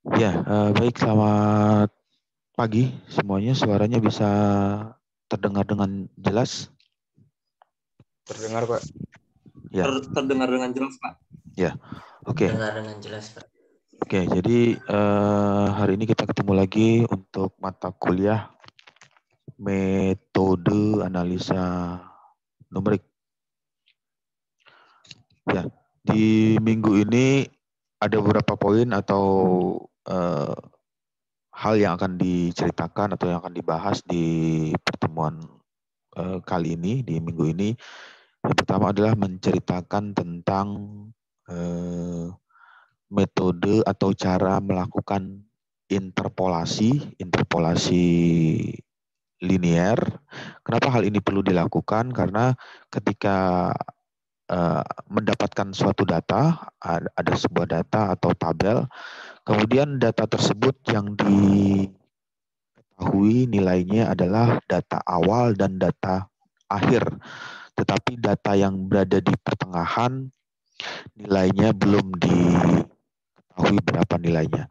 Ya, baik, selamat pagi semuanya. Suaranya bisa terdengar dengan jelas? Terdengar, Pak. Ya, Terdengar dengan jelas, Pak. ya. Oke. Dengar dengan jelas, Pak. Oke, jadi hari ini kita ketemu lagi untuk mata kuliah metode analisa numerik. Ya, di minggu ini ada beberapa poin atau hal yang akan diceritakan atau yang akan dibahas di pertemuan kali ini, di minggu ini. Yang pertama adalah menceritakan tentang metode atau cara melakukan interpolasi linear. Kenapa hal ini perlu dilakukan? Karena ketika mendapatkan suatu data, ada sebuah data atau tabel, kemudian data tersebut yang diketahui nilainya adalah data awal dan data akhir. Tetapi data yang berada di pertengahan nilainya belum diketahui berapa nilainya.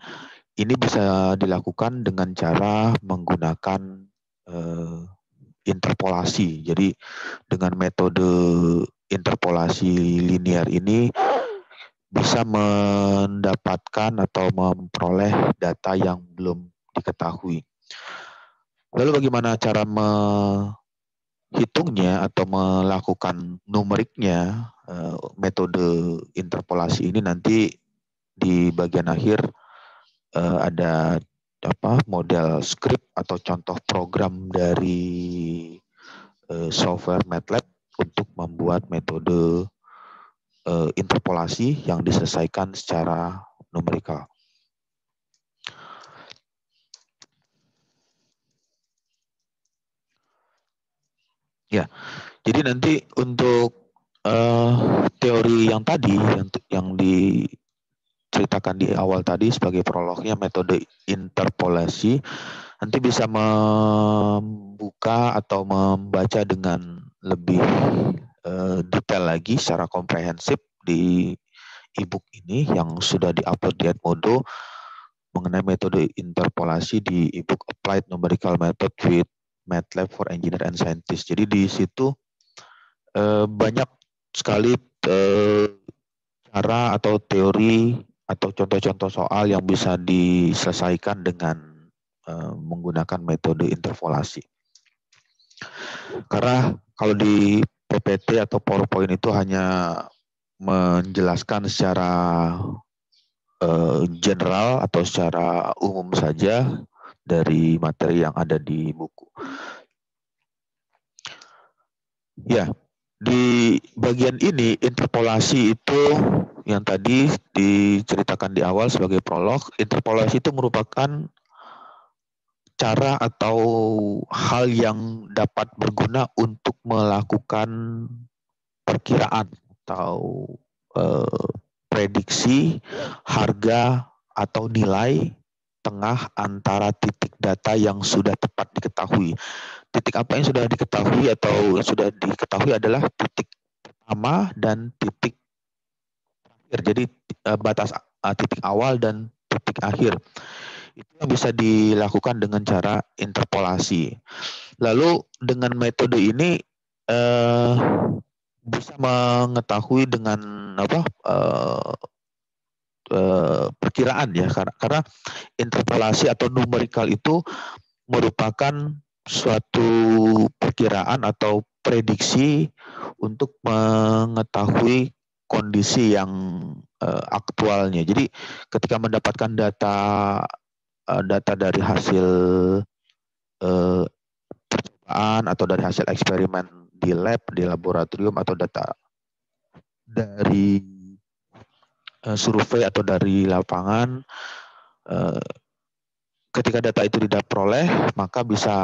Ini bisa dilakukan dengan cara menggunakan interpolasi. Jadi dengan metode interpolasi linear ini bisa mendapatkan atau memperoleh data yang belum diketahui. Lalu bagaimana cara hitungnya atau melakukan numeriknya, metode interpolasi ini nanti di bagian akhir ada model script atau contoh program dari software MATLAB untuk membuat metode interpolasi yang diselesaikan secara numerikal. Ya, jadi nanti untuk teori yang tadi yang diceritakan di awal tadi sebagai prolognya metode interpolasi, nanti bisa membuka atau membaca dengan lebih detail lagi secara komprehensif di e-book ini yang sudah diupload di Edmodo mengenai metode interpolasi di e-book Applied Numerical Method with MATLAB for Engineer and Scientist. Jadi di situ banyak sekali cara atau teori atau contoh-contoh soal yang bisa diselesaikan dengan menggunakan metode interpolasi. Karena kalau di PPT atau PowerPoint itu hanya menjelaskan secara general atau secara umum saja dari materi yang ada di buku. Ya, di bagian ini interpolasi itu yang tadi diceritakan di awal sebagai prolog, interpolasi itu merupakan cara atau hal yang dapat berguna untuk melakukan perkiraan atau prediksi harga atau nilai tengah antara titik data yang sudah tepat diketahui. Titik apa yang sudah diketahui atau sudah diketahui adalah titik pertama dan titik akhir. Jadi batas titik awal dan titik akhir. Itu yang bisa dilakukan dengan cara interpolasi. Lalu dengan metode ini bisa mengetahui dengan perkiraan ya, karena interpolasi atau numerikal itu merupakan suatu perkiraan atau prediksi untuk mengetahui kondisi yang aktualnya. Jadi ketika mendapatkan data dari hasil percobaan atau dari hasil eksperimen di lab, di laboratorium, atau data dari survei atau dari lapangan, ketika data itu diperoleh, maka bisa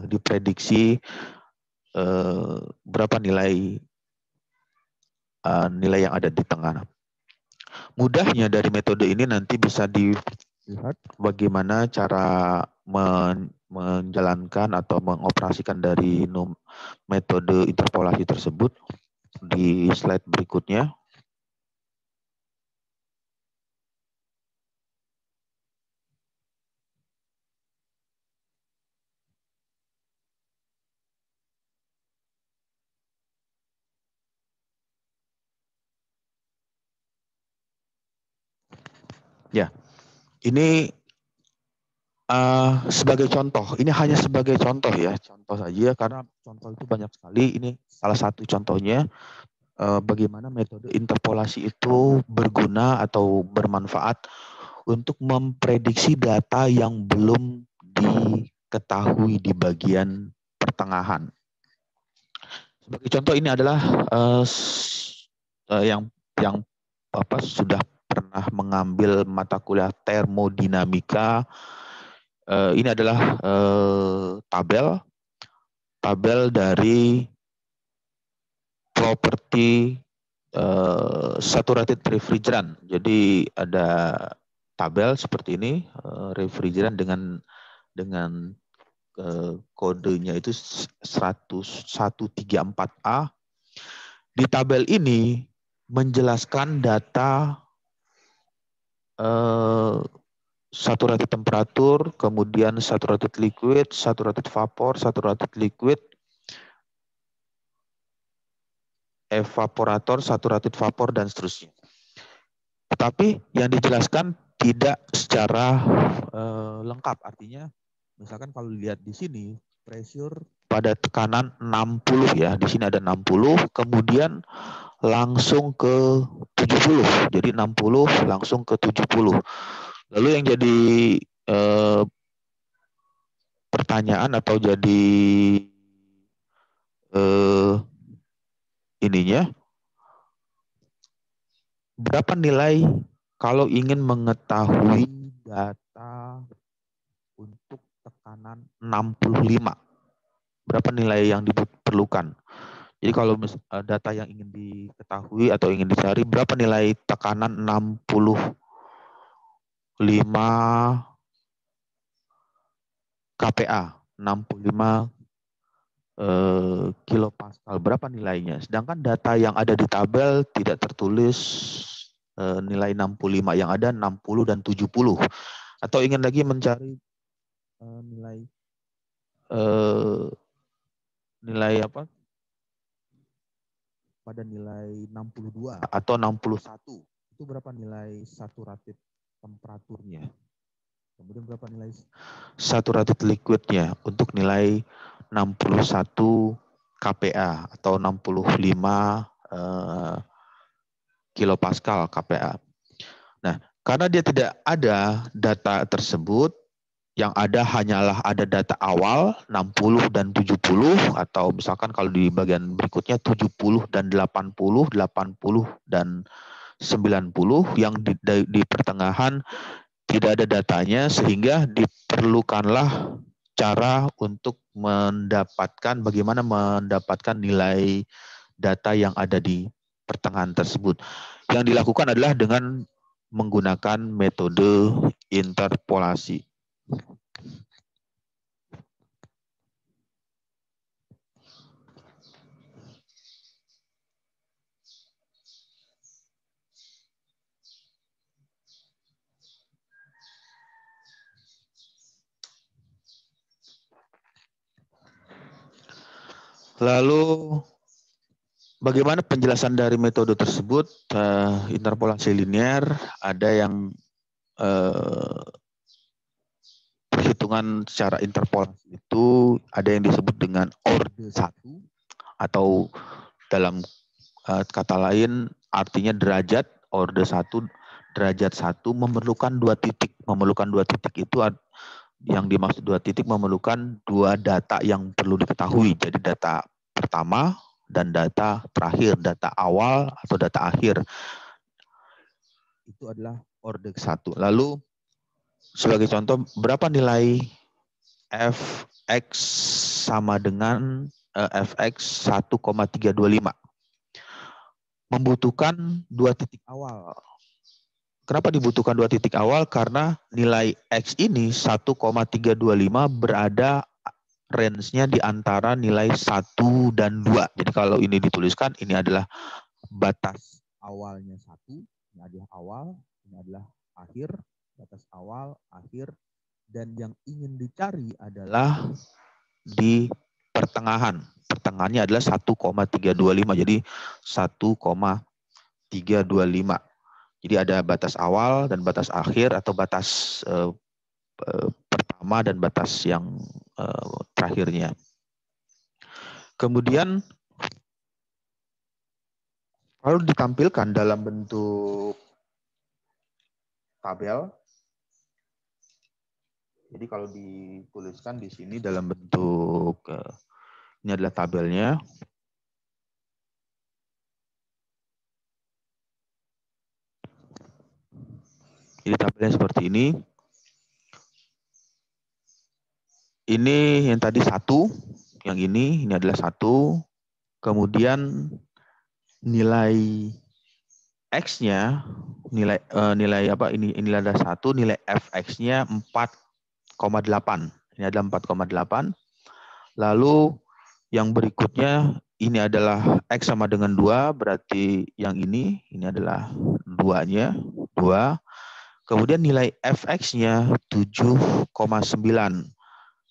diprediksi berapa nilai yang ada di tengah. Mudahnya dari metode ini nanti bisa dilihat bagaimana cara menjalankan atau mengoperasikan dari metode interpolasi tersebut di slide berikutnya. Ya, ini sebagai contoh, ini hanya sebagai contoh ya, contoh saja karena contoh itu banyak sekali. Ini salah satu contohnya bagaimana metode interpolasi itu berguna atau bermanfaat untuk memprediksi data yang belum diketahui di bagian pertengahan. Sebagai contoh ini adalah yang sudah pernah mengambil mata kuliah termodinamika. Ini adalah tabel dari properti saturated refrigerant. Jadi ada tabel seperti ini, refrigerant dengan kodenya itu 134A. Di tabel ini menjelaskan data saturated temperatur, kemudian saturated liquid, saturated vapor, saturated liquid, evaporator, saturated vapor, dan seterusnya. Tetapi yang dijelaskan tidak secara lengkap. Artinya, misalkan kalau lihat di sini, pressure pada tekanan 60 ya. Di sini ada 60, kemudian langsung ke 70. Jadi 60 langsung ke 70. Lalu yang jadi pertanyaan atau jadi ininya, berapa nilai kalau ingin mengetahui data untuk tekanan 65? Berapa nilai yang diperlukan? Jadi kalau data yang ingin diketahui atau ingin dicari, berapa nilai tekanan 65 kPa, 65 kilopascal, berapa nilainya? Sedangkan data yang ada di tabel tidak tertulis nilai 65, yang ada 60 dan 70. Atau ingin lagi mencari nilai apa? Pada nilai 62 atau 61. Itu berapa nilai saturated temperaturnya? Kemudian berapa nilai saturated liquidnya untuk nilai 61 kPa atau 65 kilopascal kPa. Nah, karena dia tidak ada data tersebut, yang ada hanyalah ada data awal 60 dan 70, atau misalkan kalau di bagian berikutnya 70 dan 80, 80 dan 90, yang di pertengahan tidak ada datanya, sehingga diperlukanlah cara untuk bagaimana mendapatkan nilai data yang ada di pertengahan tersebut. Yang dilakukan adalah dengan menggunakan metode interpolasi. Lalu bagaimana penjelasan dari metode tersebut? Interpolasi linear, ada yang perhitungan secara interpolasi itu ada yang disebut dengan orde 1, atau dalam kata lain artinya derajat. Orde 1, derajat 1 memerlukan 2 titik. Memerlukan 2 titik itu yang dimaksud 2 titik memerlukan 2 data yang perlu diketahui. Jadi data pertama dan data terakhir, data awal atau data akhir. Itu adalah orde 1. Lalu sebagai contoh, berapa nilai Fx sama dengan Fx 1,325? Membutuhkan 2 titik awal. Kenapa dibutuhkan 2 titik awal? Karena nilai X ini 1,325 berada range-nya di antara nilai 1 dan 2. Jadi kalau ini dituliskan, ini adalah batas awalnya 1, ini adalah awal, ini adalah akhir, batas awal, akhir, dan yang ingin dicari adalah di pertengahan. Pertengahannya adalah 1,325. Jadi 1,325. Jadi ada batas awal dan batas akhir atau batas pertama dan batas yang terakhirnya. Kemudian lalu ditampilkan dalam bentuk tabel. Jadi kalau dituliskan di sini dalam bentuk ini adalah tabelnya. Jadi tabelnya seperti ini. Ini yang tadi 1, yang ini adalah 1. Kemudian nilai X-nya, nilai apa ini adalah 1, nilai Fx-nya 4,8. Ini adalah 4,8. Lalu yang berikutnya ini adalah X sama dengan 2, berarti yang ini adalah 2-nya, 2. Kemudian nilai Fx-nya 7,9.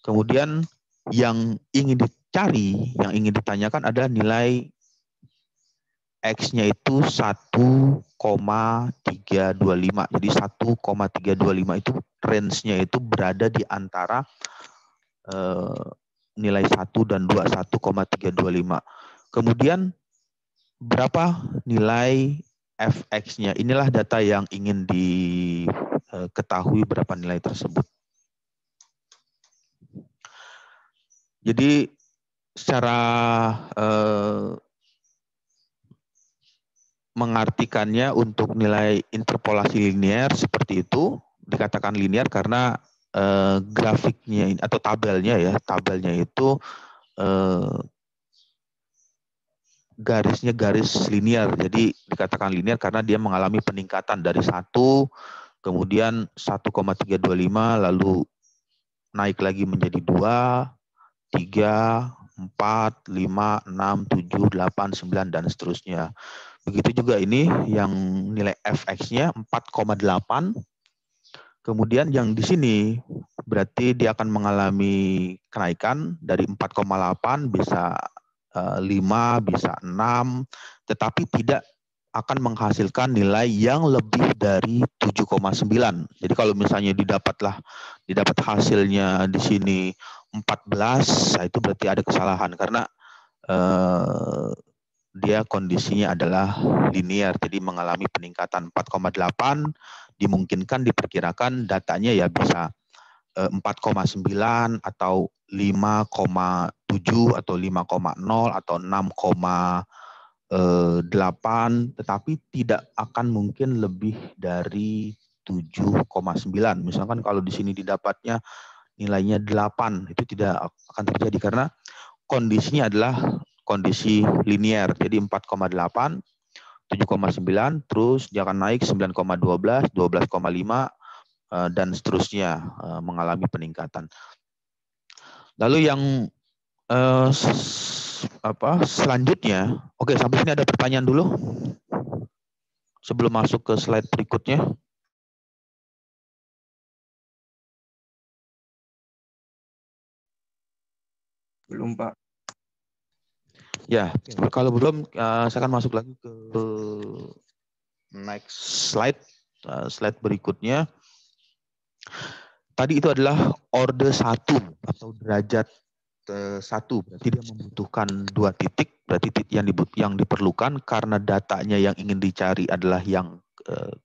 Kemudian yang ingin dicari, yang ingin ditanyakan adalah nilai X-nya itu 1,325. Jadi 1,325 itu range-nya itu berada di antara nilai 1 dan 2, 1,325. Kemudian berapa nilai Fx-nya? Inilah data yang ingin diketahui berapa nilai tersebut. Jadi secara mengartikannya untuk nilai interpolasi linear seperti itu, dikatakan linear karena grafiknya atau tabelnya itu garisnya garis linear. Jadi dikatakan linear karena dia mengalami peningkatan dari 1, kemudian 1,325, lalu naik lagi menjadi 2, 3, 4, 5, 6, 7, 8, 9, dan seterusnya. Begitu juga ini yang nilai Fx-nya 4,8. Kemudian yang di sini berarti dia akan mengalami kenaikan dari 4,8 bisa 5, bisa 6, tetapi tidak akan menghasilkan nilai yang lebih dari 7,9. Jadi kalau misalnya didapat hasilnya di sini 14, itu berarti ada kesalahan karena dia kondisinya adalah linear, jadi mengalami peningkatan 4,8, dimungkinkan diperkirakan datanya ya bisa 4,9 atau 5,7 atau 5,0 atau 6,8, tetapi tidak akan mungkin lebih dari 7,9. Misalkan kalau di sini didapatnya nilainya 8, itu tidak akan terjadi karena kondisinya adalah kondisi linear. Jadi 4,8, 7,9, terus dia akan naik 9,12, 12,5, dan seterusnya mengalami peningkatan. Lalu yang selanjutnya, oke, sampai sini ada pertanyaan dulu sebelum masuk ke slide berikutnya. Belum, Pak. Ya, kalau belum, saya akan masuk lagi ke next slide, slide berikutnya. Tadi itu adalah orde 1 atau derajat 1, berarti dia membutuhkan 2 titik, berarti titik yang diperlukan karena datanya yang ingin dicari adalah yang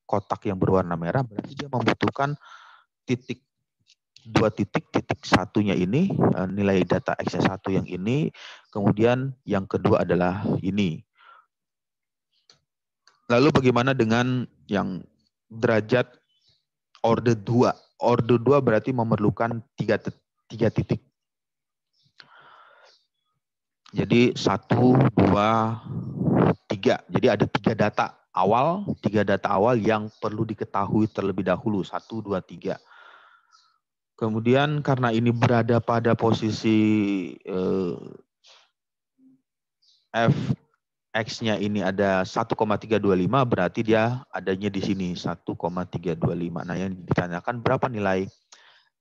kotak yang berwarna merah, berarti dia membutuhkan titik 2 titik, titik satunya ini, nilai data X-nya 1 yang ini, kemudian yang kedua adalah ini. Lalu bagaimana dengan yang derajat orde 2? Orde 2 berarti memerlukan 3 titik. Jadi 1, 2, 3. Jadi ada 3 data awal yang perlu diketahui terlebih dahulu. 1, 2, 3. Kemudian karena ini berada pada posisi Fx-nya ini ada 1,325, berarti dia adanya di sini 1,325. Nah, yang ditanyakan berapa nilai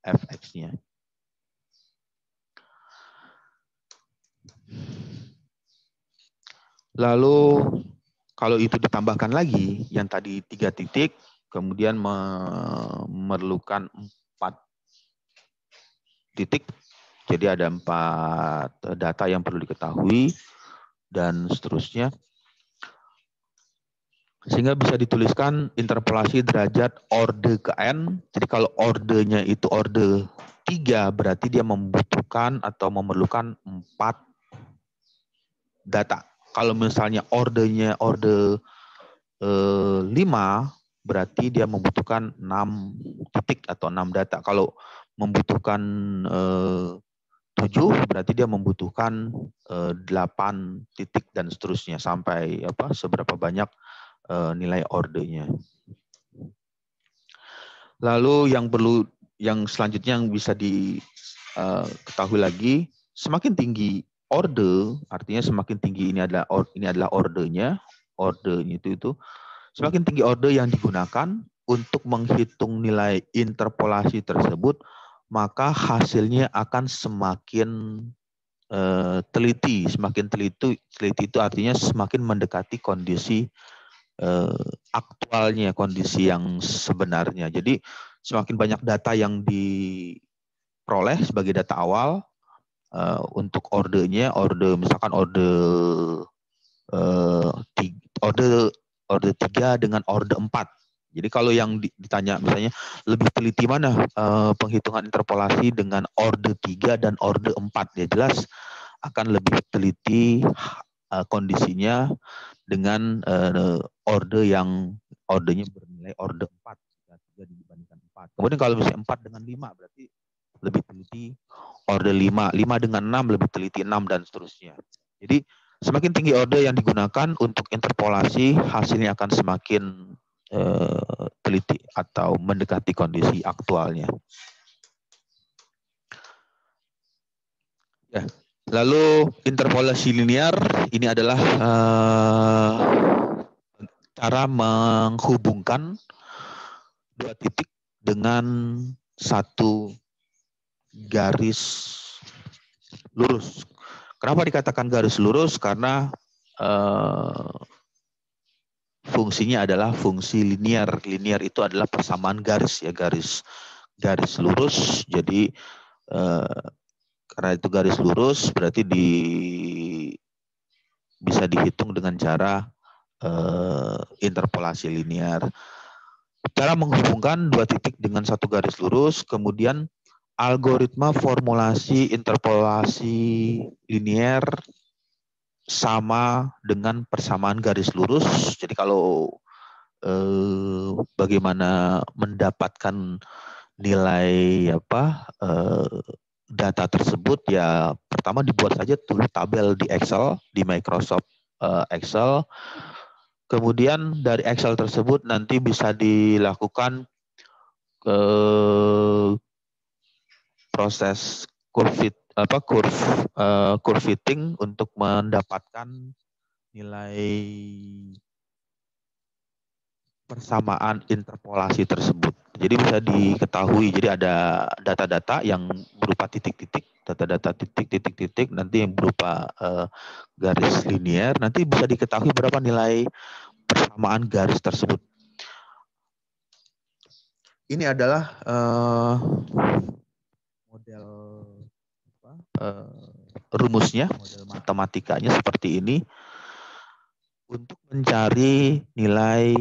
Fx-nya. Lalu Kalau itu ditambahkan lagi yang tadi 3 titik, kemudian memerlukan 4 titik. Jadi ada 4 data yang perlu diketahui dan seterusnya. Sehingga bisa dituliskan interpolasi derajat orde ke N. Jadi kalau ordenya itu orde 3, berarti dia membutuhkan atau memerlukan 4 data. Kalau misalnya ordenya orde 5, berarti dia membutuhkan 6 titik atau 6 data. Kalau membutuhkan 7, berarti dia membutuhkan 8 titik dan seterusnya sampai seberapa banyak nilai ordenya. Lalu yang selanjutnya yang bisa diketahui lagi, semakin tinggi orde, artinya semakin tinggi ini adalah ordenya itu semakin tinggi orde yang digunakan untuk menghitung nilai interpolasi tersebut, maka hasilnya akan semakin teliti. Semakin teliti itu artinya semakin mendekati kondisi aktualnya, kondisi yang sebenarnya. Jadi semakin banyak data yang diperoleh sebagai data awal untuk ordenya, misalkan orde 3 dengan orde 4. Jadi kalau yang ditanya misalnya lebih teliti mana penghitungan interpolasi dengan orde 3 dan orde 4, ya jelas akan lebih teliti kondisinya dengan ordenya bernilai orde 4, 3 dibandingkan 4. Kemudian kalau misalnya 4 dengan 5 berarti lebih teliti orde 5, 5 dengan 6 lebih teliti 6 dan seterusnya. Jadi semakin tinggi orde yang digunakan untuk interpolasi, hasilnya akan semakin teliti atau mendekati kondisi aktualnya. Ya. Lalu interpolasi linear ini adalah cara menghubungkan 2 titik dengan 1 garis lurus. Kenapa dikatakan garis lurus? Karena fungsinya adalah fungsi linear. Linear itu adalah persamaan garis, ya, garis lurus. Jadi karena itu garis lurus, berarti bisa dihitung dengan cara interpolasi linear. Cara menghubungkan 2 titik dengan 1 garis lurus, kemudian algoritma formulasi interpolasi linear sama dengan persamaan garis lurus. Jadi kalau bagaimana mendapatkan nilai data tersebut, ya pertama dibuat saja tulis tabel di Excel, di Microsoft Excel. Kemudian dari Excel tersebut nanti bisa dilakukan proses curve fitting untuk mendapatkan nilai persamaan interpolasi tersebut. Jadi bisa diketahui, jadi ada data-data yang berupa titik-titik, data-data titik-titik, nanti yang berupa garis linear, nanti bisa diketahui berapa nilai persamaan garis tersebut. Ini adalah model rumusnya, model matematikanya seperti ini untuk mencari nilai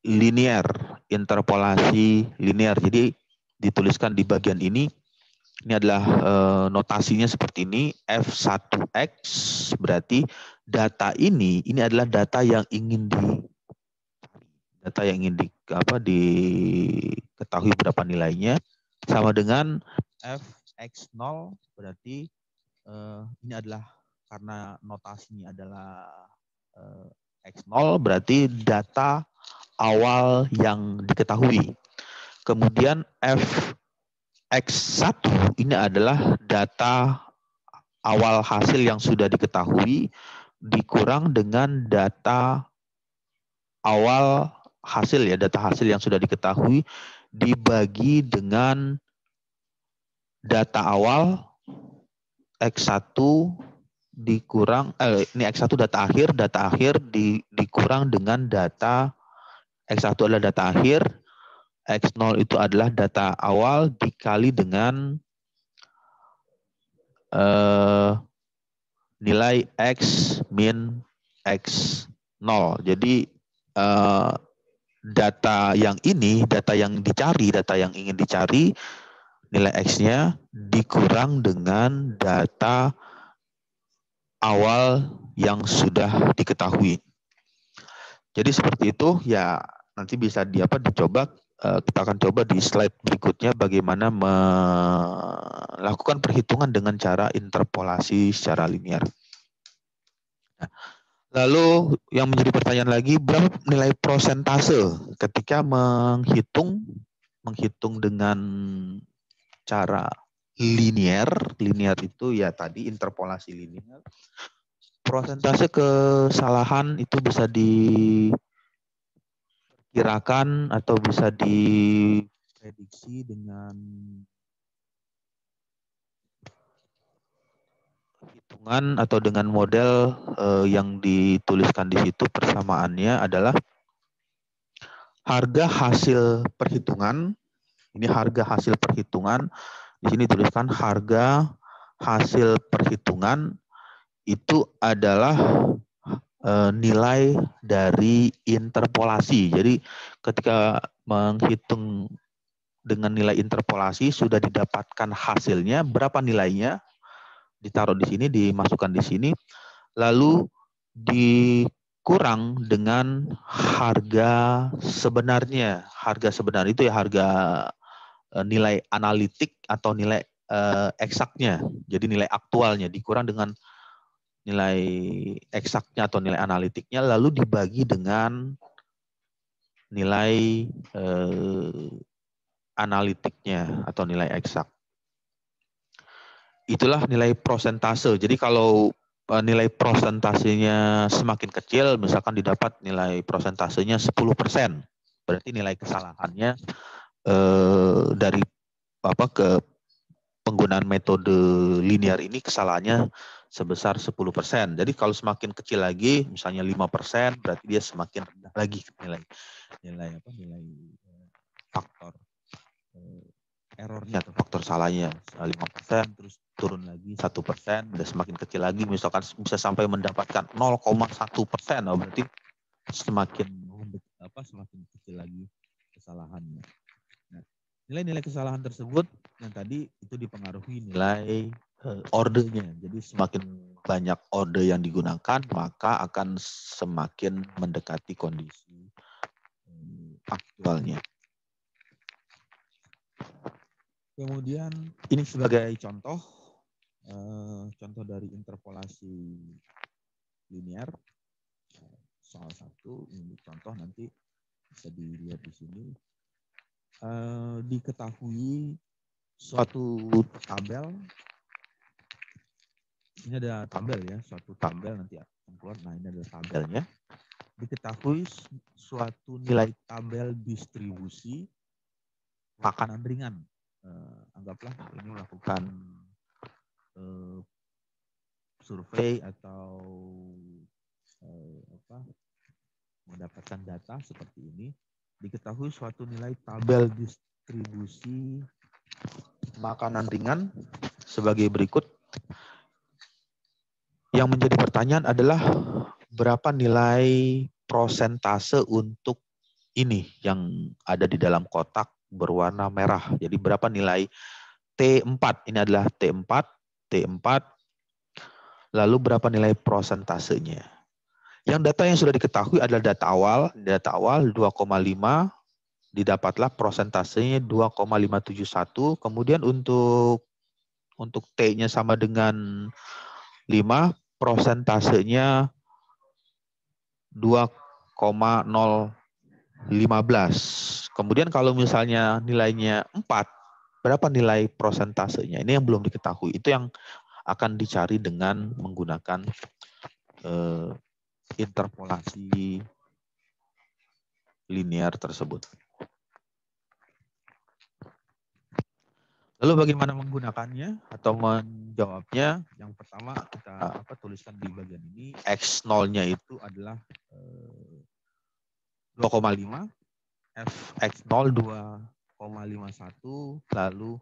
linear, interpolasi linear. Jadi dituliskan di bagian ini adalah notasinya seperti ini, F1X berarti data ini adalah data yang ingin diketahui berapa nilainya, sama dengan Fx0 berarti ini adalah karena notasinya adalah X0 berarti data awal yang diketahui. Kemudian Fx1 ini adalah data awal hasil yang sudah diketahui dikurang dengan data awal hasil, ya, data hasil yang sudah diketahui dibagi dengan data awal X1 dikurang ini X1 data akhir dikurang dengan data X1 adalah data akhir, X0 itu adalah data awal dikali dengan nilai X min X0. Jadi data yang dicari, data yang ingin dicari, nilai X-nya dikurang dengan data awal yang sudah diketahui. Jadi seperti itu ya, nanti bisa dicoba. Kita akan coba di slide berikutnya bagaimana melakukan perhitungan dengan cara interpolasi secara linear. Nah, lalu yang menjadi pertanyaan lagi, berapa nilai prosentase ketika menghitung dengan cara linear. Linear itu ya tadi interpolasi linear. Prosentase kesalahan itu bisa dikirakan atau bisa diprediksi dengan hitungan atau dengan model yang dituliskan di situ. Persamaannya adalah harga hasil perhitungan. Ini harga hasil perhitungan. Di sini tuliskan harga hasil perhitungan itu adalah nilai dari interpolasi. Jadi ketika menghitung dengan nilai interpolasi sudah didapatkan hasilnya, berapa nilainya ditaruh di sini, dimasukkan di sini, lalu dikurang dengan harga sebenarnya. Harga sebenar itu ya harga nilai analitik atau nilai eksaknya. Jadi nilai aktualnya dikurang dengan nilai eksaknya atau nilai analitiknya, lalu dibagi dengan nilai analitiknya atau nilai eksak. Itulah nilai prosentase. Jadi kalau nilai prosentasenya semakin kecil, misalkan didapat nilai prosentasenya 10%, berarti nilai kesalahannya dari ke penggunaan metode linear ini kesalahannya sebesar 10%. Jadi kalau semakin kecil lagi, misalnya 5%, berarti dia semakin rendah lagi nilai faktor errornya atau faktor salahnya. 5%, terus turun lagi 1%, udah semakin kecil lagi, misalkan bisa sampai mendapatkan 0,1%, berarti semakin kecil lagi kesalahannya. Nah, nilai-nilai kesalahan tersebut yang tadi itu dipengaruhi nilai ordernya. Jadi semakin banyak order yang digunakan, maka akan semakin mendekati kondisi aktualnya. Kemudian ini sebagai contoh dari interpolasi linear. Soal 1, ini contoh nanti bisa dilihat di sini. Diketahui suatu tabel. Ini ada tabel ya, suatu tabel nanti akan keluar. Nah, ini adalah tabelnya. Diketahui suatu nilai tabel distribusi makanan ringan. Anggaplah ini melakukan survei atau mendapatkan data seperti ini. Diketahui suatu nilai tabel distribusi makanan ringan sebagai berikut. Yang menjadi pertanyaan adalah berapa nilai prosentase untuk ini yang ada di dalam kotak berwarna merah. Jadi berapa nilai T4? Ini adalah T4. Lalu berapa nilai prosentasenya? Yang data yang sudah diketahui adalah data awal 2,5, didapatlah prosentasenya 2,571. Kemudian untuk T-nya sama dengan 5, prosentasenya 2,015. Kemudian kalau misalnya nilainya 4, berapa nilai prosentasenya? Ini yang belum diketahui. Itu yang akan dicari dengan menggunakan interpolasi linear tersebut. Lalu bagaimana menggunakannya atau menjawabnya? Yang pertama kita tuliskan di bagian ini, X0-nya itu adalah 2,5, Fx0 2,51, lalu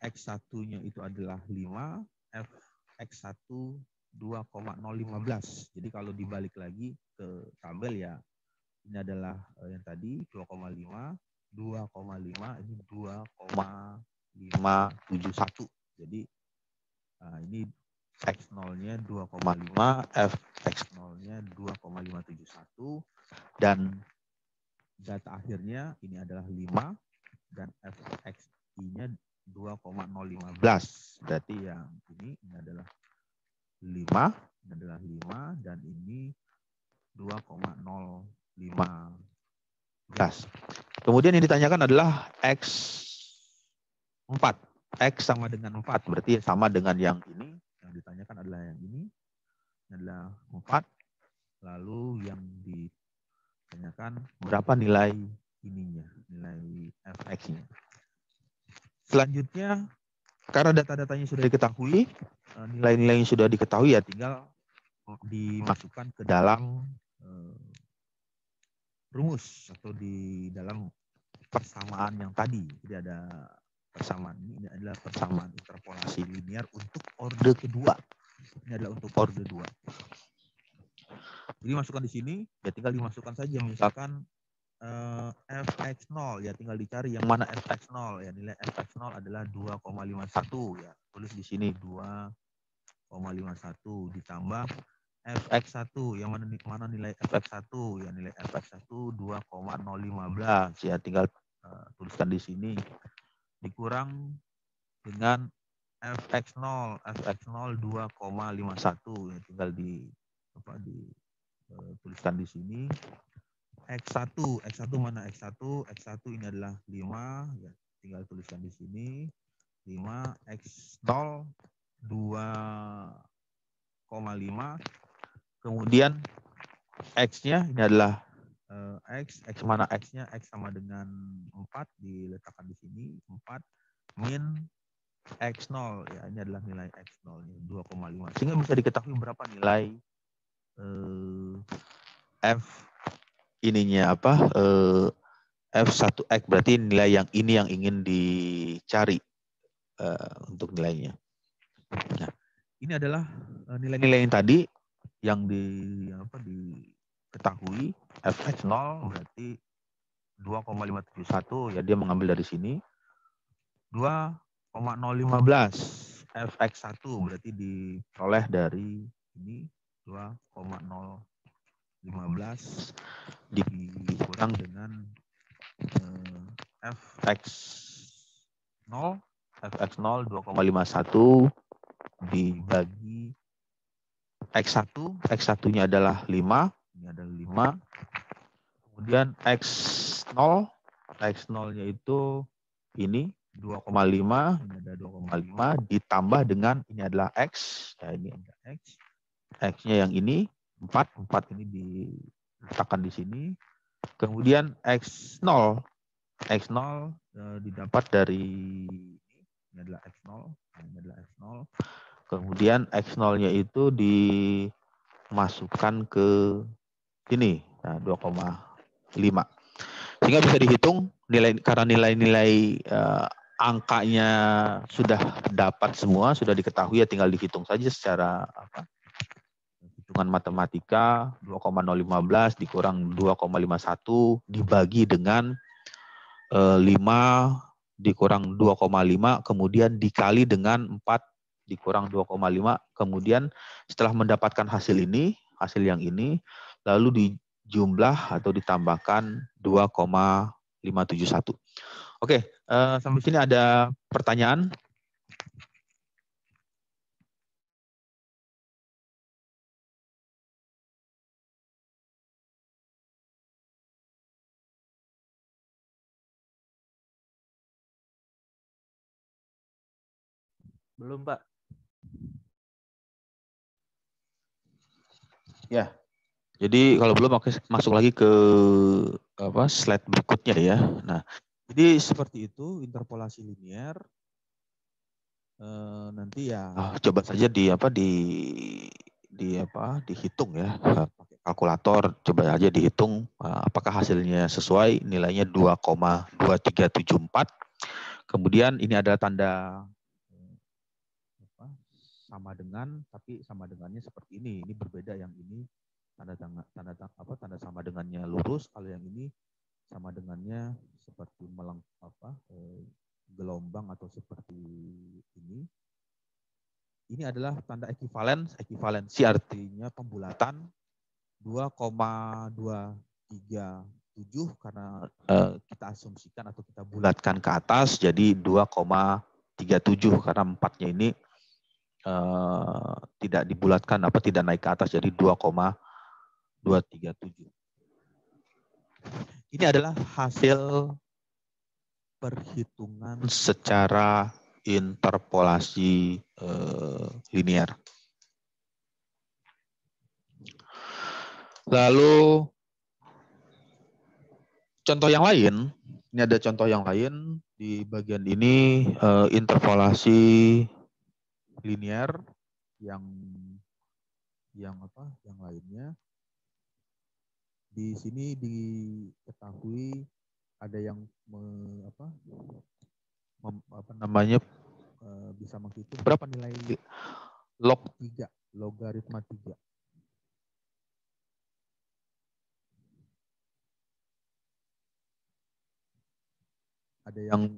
X1-nya itu adalah 5, Fx1 2,015. Jadi kalau dibalik lagi ke tabel ya, ini adalah yang tadi 2,5, 2,5, ini 2,571. Jadi ini X0-nya 2,5, Fx0-nya 2,571, dan data akhirnya ini adalah 5, dan Fxi-nya 2,015. Berarti yang ini adalah 5, ini adalah 5, dan ini 2,015. Kemudian yang ditanyakan adalah X4. X sama dengan 4, berarti sama dengan yang ini. Yang ditanyakan adalah yang ini adalah 4. Lalu yang ditanyakan berapa nilai ininya, nilai Fx-nya. Selanjutnya, karena data-datanya sudah diketahui, nilai-nilai yang sudah diketahui ya tinggal dimasukkan ke dalam rumus atau di dalam persamaan yang tadi. Jadi ada persamaan ini adalah persamaan interpolasi linear untuk orde kedua. Ini adalah untuk orde 2. Jadi masukkan di sini, ya tinggal dimasukkan saja. Misalkan Fx0 ya tinggal dicari yang mana Fx0 ya, nilai Fx0 adalah 2,51 ya. Tulis di sini 2,51 ditambah Fx1 yang mana nilai Fx1 ya, nilai Fx1 2,015 ya, tinggal tuliskan di sini dikurang dengan Fx0 2,51 ya, tinggal tuliskan di sini. X1 mana X1? X1 ini adalah 5 ya, tinggal tuliskan di sini 5, X0 2,5, kemudian X-nya ini adalah X mana X-nya? X sama dengan 4, diletakkan di sini 4 min X0 ya, ini adalah nilai X0 2,5, sehingga bisa diketahui berapa nilai F ininya F1X, berarti nilai yang ini yang ingin dicari untuk nilainya. Nah, ini adalah nilai-nilai yang tadi yang diketahui. Fx0 berarti 2,571 ya, dia mengambil dari sini. 2,015 Fx1 berarti diperoleh dari ini 2,015 dikurang dengan Fx0 2,51 dibagi X1, X1-nya adalah 5, ini adalah 5. Kemudian X0, X0-nya itu ini 2,5, ini ada 2,5 ditambah dengan ini adalah X, ya ini ada X. X-nya yang ini 4 ini diletakkan di sini. Kemudian X0 didapat dari ini adalah X0, ini adalah X0. Kemudian X0-nya itu dimasukkan ke sini, nah 2,5. Sehingga bisa dihitung nilai, karena nilai-nilai angkanya sudah dapat semua, sudah diketahui ya, tinggal dihitung saja secara hitungan matematika. 2,015 dikurang 2,51 dibagi dengan 5 dikurang 2,5, kemudian dikali dengan 4 dikurang 2,5, kemudian setelah mendapatkan hasil ini, hasil yang ini, lalu dijumlah atau ditambahkan 2,571. Oke, sampai sini ada pertanyaan? Belum, Pak. Ya. Jadi kalau belum masuk lagi ke slide berikutnya ya. Nah, jadi seperti itu interpolasi linear. Nanti ya coba saja dihitung ya, pakai kalkulator coba aja dihitung apakah hasilnya sesuai, nilainya 2,2374. Kemudian ini adalah tanda sama dengan, tapi sama dengannya seperti ini berbeda. Yang ini tanda sama dengannya lurus, kalau yang ini sama dengannya seperti gelombang atau seperti ini. Ini adalah tanda ekivalensi artinya pembulatan 2,237 karena kita asumsikan atau kita bulatkan ke atas jadi 2,37 karena 4-nya ini tidak dibulatkan tidak naik ke atas jadi 2,237. Ini adalah hasil perhitungan secara interpolasi linear. Lalu contoh yang lain, ini ada contoh yang lain di bagian ini interpolasi linear yang lainnya. Di sini diketahui ada yang bisa menghitung berapa nilai log 3, logaritma 3. Ada yang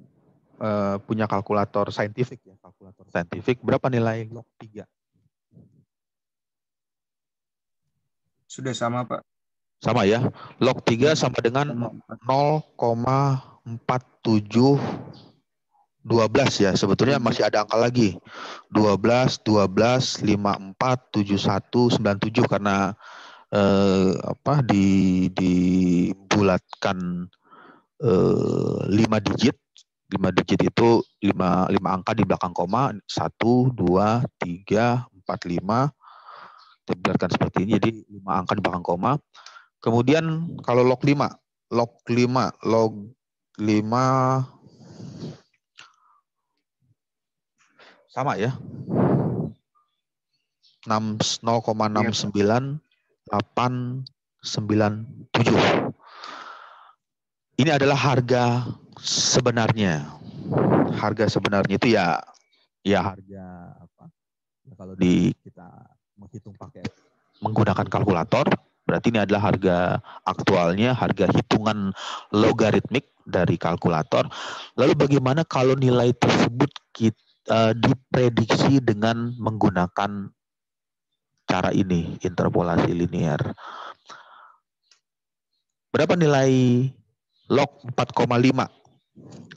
punya kalkulator saintifik ya, berapa nilai log 3? Sudah sama, Pak. Sama ya. Log 3 sama dengan 0,4712 ya. Sebetulnya masih ada angka lagi. 12, 12, 54, 71, 97 karena dibulatkan 5 digit. 5 digit itu 5 angka di belakang koma. 1, 2, 3, 4, 5. Dibulatkan seperti ini jadi 5 angka di belakang koma. Kemudian kalau log 5 sama ya. 0,69897. Ini adalah harga sebenarnya. Harga sebenarnya itu ya harga apa? Ya, kalau kita menghitung pakai menggunakan kalkulator, berarti ini adalah harga aktualnya, harga hitungan logaritmik dari kalkulator. Lalu bagaimana kalau nilai tersebut diprediksi dengan menggunakan cara ini, interpolasi linear? Berapa nilai log 4,5?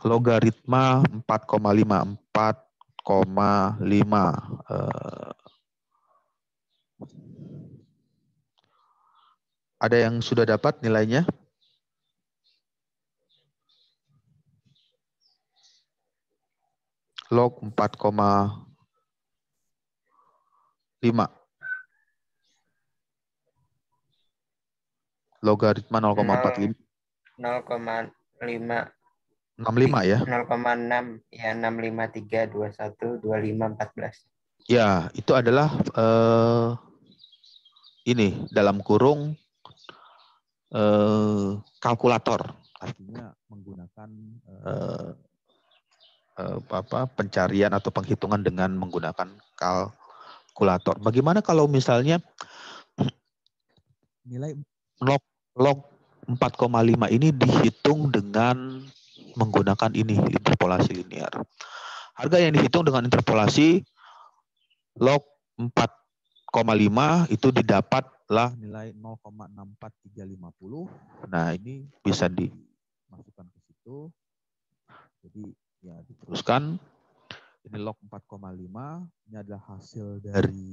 Logaritma 4,5. 4,5. Ada yang sudah dapat nilainya? Log 4,5. Logaritma 0,45. 0,5. 65 ya? 0,6 ya 653212514. Ya, itu adalah ini dalam kurung kalkulator, artinya menggunakan pencarian atau penghitungan dengan menggunakan kalkulator. Bagaimana kalau misalnya nilai log 4,5 ini dihitung dengan menggunakan ini interpolasi linear? Harga yang dihitung dengan interpolasi log 4,5 itu didapatlah nilai 0,64350. Nah, ini bisa dimasukkan ke situ. Jadi ya diteruskan. Ini log 4,5. Ini adalah hasil dari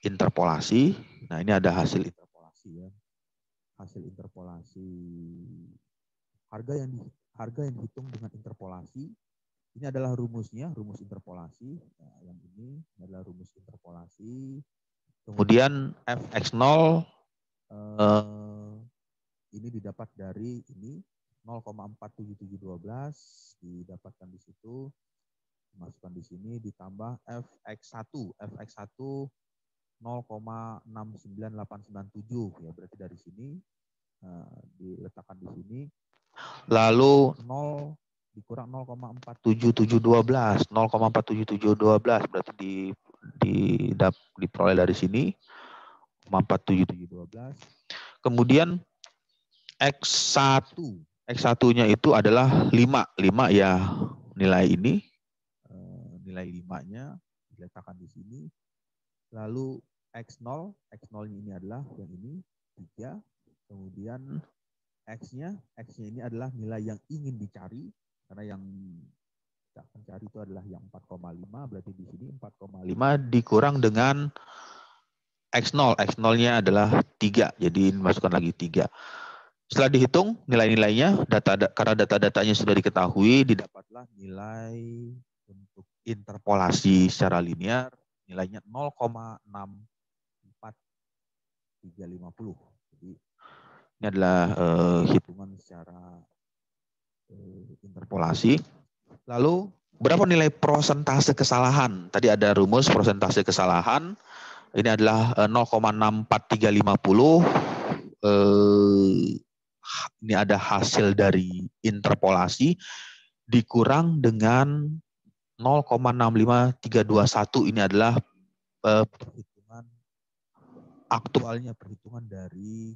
interpolasi. Nah, ini ada hasil interpolasi ya. Hasil interpolasi harga yang dihitung dengan interpolasi. Ini adalah rumusnya, rumus interpolasi. Nah, yang ini adalah rumus interpolasi. Kemudian fx0 ini didapat dari ini 0,47712 didapatkan di situ, masukkan di sini, ditambah fx1. fx1 0,69897 ya, berarti dari sini diletakkan di sini. Lalu 0 dikurang 0,47712. 0,47712 berarti diperoleh dari sini 0,47712. Kemudian X1. X1-nya itu adalah 5. 5 ya, nilai ini. Nilai 5-nya diletakkan di sini. Lalu X0. X0-nya ini adalah yang ini 3. Kemudian X-nya ini adalah nilai yang ingin dicari. Karena yang kita akan cari itu adalah yang 4,5. Berarti di sini 4,5 dikurang dengan X0. X0-nya adalah 3. Jadi masukkan lagi 3. Setelah dihitung nilai-nilainya, karena data-datanya sudah diketahui, didapatlah nilai untuk interpolasi secara linear, nilainya 0,64350. Jadi ini adalah hitungan secara interpolasi. Lalu berapa nilai persentase kesalahan? Tadi ada rumus persentase kesalahan. Ini adalah 0,64350. Ini ada hasil dari interpolasi dikurang dengan 0,65321. Ini adalah perhitungan aktualnya, perhitungan dari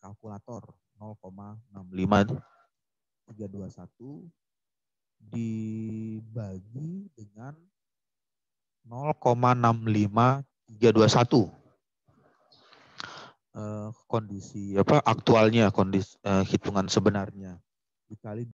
kalkulator. 0,65321 dibagi dengan 0,65321. Kondisi aktualnya, kondisi hitungan sebenarnya dikali